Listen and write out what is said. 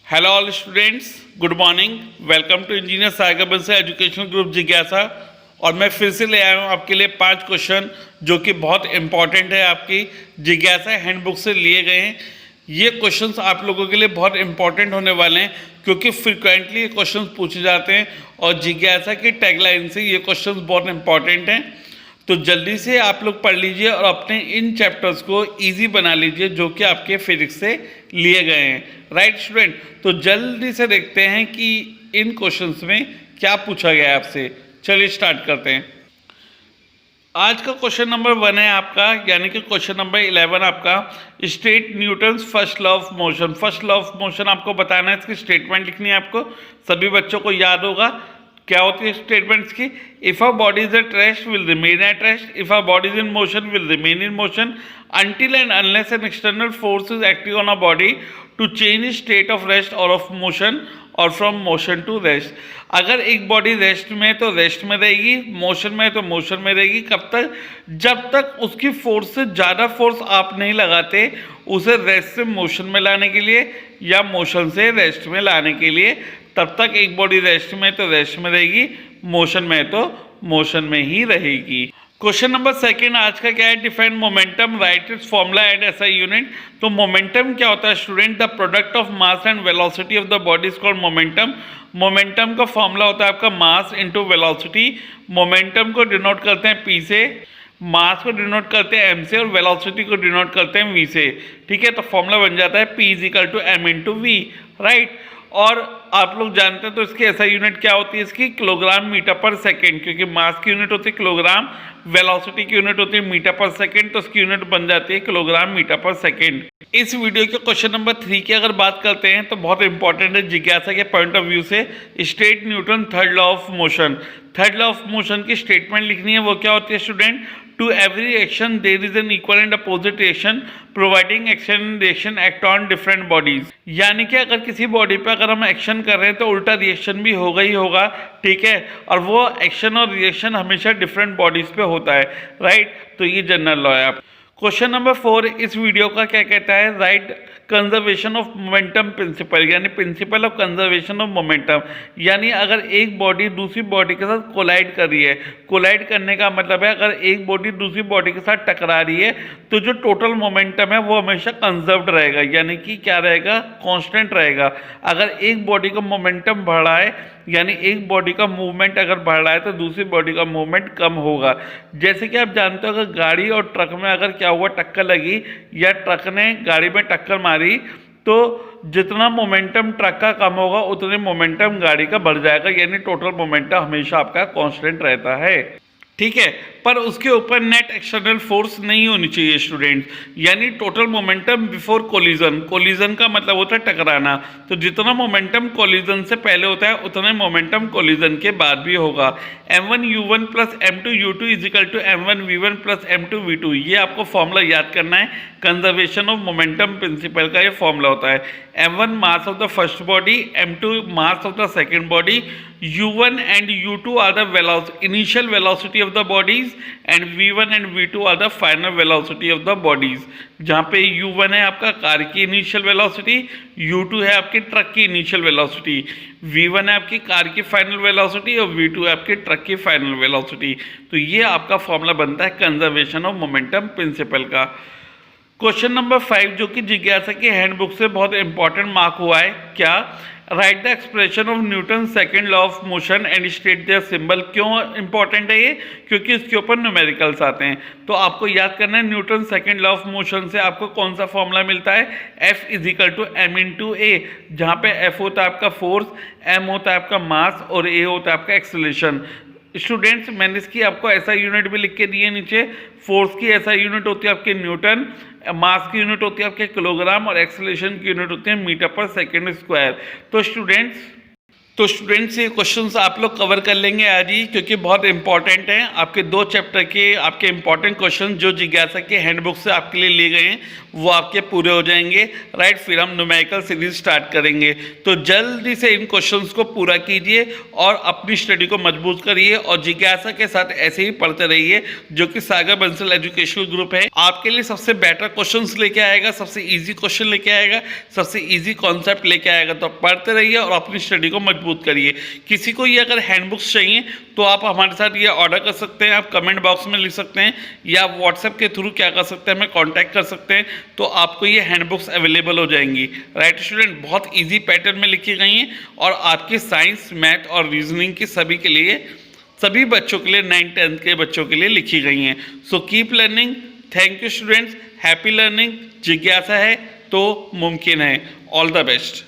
Hello all students, good morning. Welcome to engineer Sagar Bansal educational group जिज्ञासा। और मैं फिर से ले आया हूँ आपके लिए 5 क्वेश्चन जो कि बहुत इंपॉर्टेंट है, आपकी जिज्ञासा हैंडबुक से लिए गए हैं। ये क्वेश्चंस आप लोगों के लिए बहुत इंपॉर्टेंट होने वाले हैं क्योंकि फ्रिक्वेंटली ये क्वेश्चंस पूछे जाते हैं और जिज्ञासा की टैगलाइन से ये क्वेश्चंस बहुत इंपॉर्टेंट हैं। तो जल्दी से आप लोग पढ़ लीजिए और अपने इन चैप्टर्स को इजी बना लीजिए जो कि आपके फिजिक्स से लिए गए हैं। राइट स्टूडेंट, तो जल्दी से देखते हैं कि इन क्वेश्चंस में क्या पूछा गया है आपसे। चलिए स्टार्ट करते हैं। आज का क्वेश्चन नंबर 1 है आपका, यानी कि क्वेश्चन नंबर 11 आपका, state Newton's first law of motion. First law of motion आपको बताना है, इसकी स्टेटमेंट लिखनी है आपको। सभी बच्चों को याद होगा क्या होती है स्टेटमेंट्स की। If a body is at rest will remain at rest, if a body is in motion will remain in motion until and unless an external force is acting on a body to change its state of rest or of motion or from motion to rest। अगर एक body rest में तो rest में रहेगी, motion में तो motion में रहेगी। कब तक? जब तक उसकी फोर्स से ज़्यादा फोर्स आप नहीं लगाते उसे रेस्ट से मोशन में लाने के लिए या मोशन से रेस्ट में लाने के लिए, तब तक एक बॉडी रेस्ट में तो रेस्ट में रहेगी, मोशन में तो मोशन में ही रहेगी। क्वेश्चन नंबर 2 आज का क्या है? Define momentum, right it's formula and SI unit. तो मोमेंटम क्या होता है student? The product of mass and velocity of the body is called momentum. Momentum का फॉर्मूला होता है आपका मास इंटू वेलोसिटी। मोमेंटम को डिनोट करते हैं P से, मास को डिनोट करते हैं M से और वेलोसिटी को डिनोट करते हैं V से। ठीक है, तो फॉर्मूला बन जाता है P = M × V। राइट, और आप लोग जानते हैं तो इसकी ऐसा यूनिट क्या होती है इसकी? किलोग्राम मीटर पर सेकेंड, क्योंकि मास की यूनिट होती है किलोग्राम, वेलोसिटी की यूनिट होती है मीटर पर सेकेंड, तो इसकी यूनिट बन जाती है किलोग्राम मीटर पर सेकेंड। इस वीडियो के क्वेश्चन नंबर 3 की अगर बात करते हैं तो बहुत इंपॉर्टेंट है जिज्ञासा के पॉइंट ऑफ व्यू से। State Newton third law of motion. Third law of motion की स्टेटमेंट लिखनी है, वो क्या होती है student? To every action there is an equal and opposite reaction providing action and reaction act on different bodies. यानी कि अगर किसी बॉडी पे अगर हम एक्शन कर रहे हैं तो उल्टा रिएक्शन भी होगा ही होगा। ठीक है, और वो एक्शन और रिएक्शन हमेशा डिफरेंट बॉडीज पे होता है। राइट, तो ये जनरल लॉ है। आप क्वेश्चन नंबर 4 इस वीडियो का क्या कहता है? Right conservation of momentum principle, यानी principle of conservation of momentum. यानी अगर एक बॉडी दूसरी बॉडी के साथ कोलाइड कर रही है, कोलाइड करने का मतलब है अगर एक बॉडी दूसरी बॉडी के साथ टकरा रही है तो जो टोटल मोमेंटम है वो हमेशा कंजर्व्ड रहेगा, यानी कि क्या रहेगा? कांस्टेंट रहेगा। अगर एक बॉडी का मोमेंटम बढ़ रहा है, यानी एक बॉडी का मूवमेंट अगर बढ़ रहा है तो दूसरी बॉडी का मूवमेंट कम होगा। जैसे कि आप जानते हो अगर गाड़ी और ट्रक में अगर क्या हुआ, टक्कर लगी या ट्रक ने गाड़ी में टक्कर मारी, तो जितना मोमेंटम ट्रक का कम होगा उतने मोमेंटम गाड़ी का बढ़ जाएगा, यानी टोटल मोमेंटम हमेशा आपका कांस्टेंट रहता है। ठीक है, पर उसके ऊपर नेट एक्सटर्नल फोर्स नहीं होनी चाहिए स्टूडेंट, यानी total momentum before collision. Collision का मतलब होता है टकराना, तो जितना मोमेंटम कोलिजन से पहले होता है उतना मोमेंटम कोलिजन के बाद भी होगा। m1u1 + m2u2 = m1v1 + m2v2। ये आपको फॉर्मूला याद करना है, कंजर्वेशन ऑफ मोमेंटम प्रिंसिपल का ये फॉर्मूला होता है। m1 mass of the first body, m2 mass of the second body, u1 and u2 are the initial velocity of the bodies and v1 and v2 are the final velocity of the bodies। जहाँ पे u1 है आपका car की initial velocity, u2 है आपके truck की initial velocity, v1 है आपकी कार की फाइनल वेलोसिटी और v2 है आपके ट्रक की फाइनल वेलोसिटी। तो ये आपका फॉर्मूला बनता है कंजर्वेशन ऑफ मोमेंटम प्रिंसिपल का। क्वेश्चन नंबर 5 जो कि जिज्ञासा की हैंडबुक से बहुत इंपॉर्टेंट मार्क हुआ है, क्या? Write the expression of Newton second law of motion and state their symbol. क्यों इंपॉर्टेंट है ये? क्योंकि इसके ऊपर न्यूमेरिकल्स आते हैं। तो आपको याद करना है Newton second law of motion से आपको कौन सा फॉर्मूला मिलता है? F = m × a, जहाँ पे F होता है आपका फोर्स, m होता है आपका मास और a होता है आपका एक्सेलरेशन। स्टूडेंट्स मैंने इसकी आपको ऐसा यूनिट भी लिख के दिए नीचे। फोर्स की ऐसा यूनिट होती है आपके न्यूटन, मास की यूनिट होती है आपके किलोग्राम और एक्सेलरेशन की यूनिट होती है मीटर पर सेकेंड स्क्वायर। तो स्टूडेंट्स ये क्वेश्चंस आप लोग कवर कर लेंगे आज ही, क्योंकि बहुत इंपॉर्टेंट हैं। आपके 2 चैप्टर के आपके इंपॉर्टेंट क्वेश्चन जो जिज्ञासा के हैंडबुक से आपके लिए लिए गए हैं वो आपके पूरे हो जाएंगे, राइट। फिर हम न्यूमेरिकल सीरीज स्टार्ट करेंगे। तो जल्दी से इन क्वेश्चंस को पूरा कीजिए और अपनी स्टडी को मजबूत करिए और जिज्ञासा के साथ ऐसे ही पढ़ते रहिए, जो कि सागर बंसल एजुकेशनल ग्रुप है आपके लिए सबसे बेटर क्वेश्चंस लेके आएगा, सबसे इजी क्वेश्चन लेके आएगा, सबसे इजी कॉन्सेप्ट लेके आएगा। तो पढ़ते रहिए और अपनी स्टडी को मजबूत करिए। किसी को ये अगर हैंडबुक्स चाहिए तो आप हमारे साथ ये ऑर्डर कर सकते हैं, आप कमेंट बॉक्स में लिख सकते हैं या व्हाट्सएप के थ्रू क्या कर सकते हैं, हमें कॉन्टैक्ट कर सकते हैं, तो आपको ये हैंडबुक्स अवेलेबल हो जाएंगी, राइट स्टूडेंट। बहुत ईजी पैटर्न में लिखी गई हैं और आपके साइंस, मैथ और रीजनिंग के सभी के लिए, सभी बच्चों के लिए, 9th-10th के बच्चों के लिए लिखी गई हैं। So keep learning. Thank you students. Happy learning. जिज्ञासा है तो मुमकिन है। All the best.